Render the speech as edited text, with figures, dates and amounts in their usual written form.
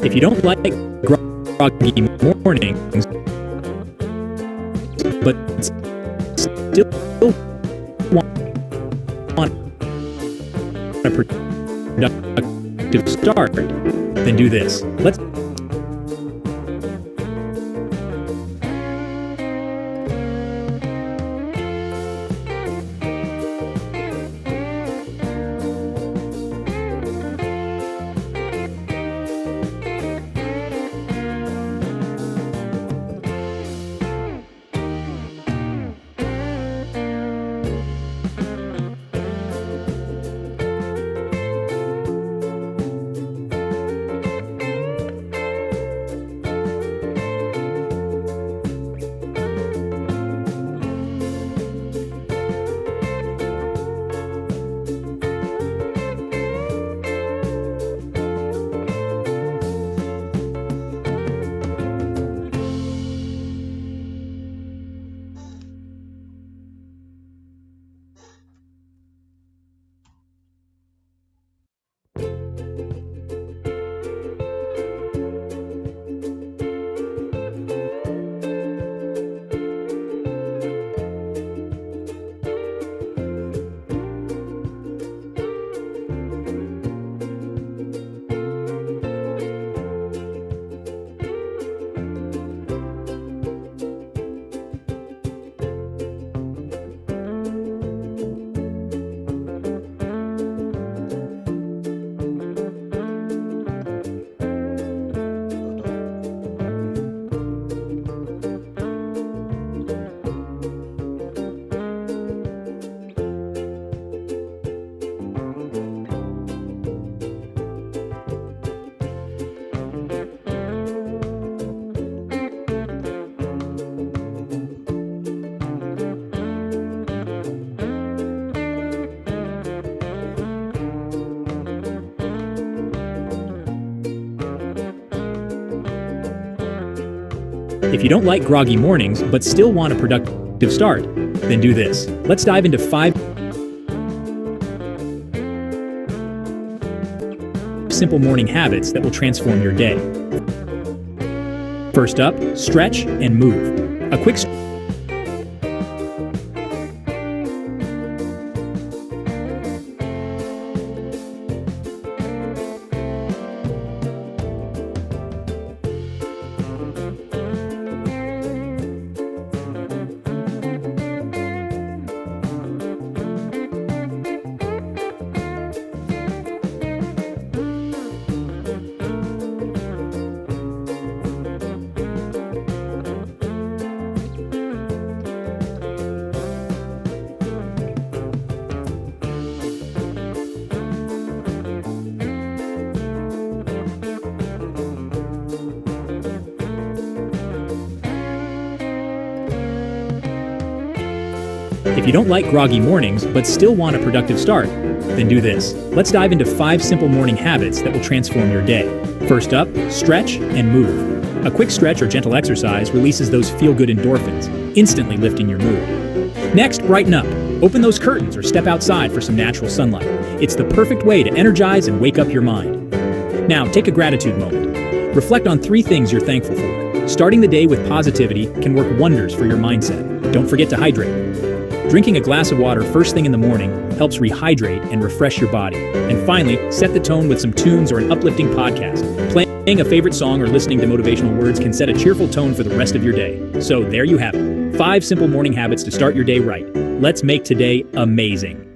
If you don't like groggy mornings, but still want a productive start, then do this. If you don't like groggy mornings, but still want a productive start, then do this. Let's dive into 5 simple morning habits that will transform your day. First up, stretch and move. A quick If you don't like groggy mornings, but still want a productive start, then do this. Let's dive into 5 simple morning habits that will transform your day. First up, stretch and move. A quick stretch or gentle exercise releases those feel-good endorphins, instantly lifting your mood. Next, brighten up. Open those curtains or step outside for some natural sunlight. It's the perfect way to energize and wake up your mind. Now, take a gratitude moment. Reflect on 3 things you're thankful for. Starting the day with positivity can work wonders for your mindset. Don't forget to hydrate. Drinking a glass of water first thing in the morning helps rehydrate and refresh your body. And finally, set the tone with some tunes or an uplifting podcast. Playing a favorite song or listening to motivational words can set a cheerful tone for the rest of your day. So there you have it. 5 simple morning habits to start your day right. Let's make today amazing.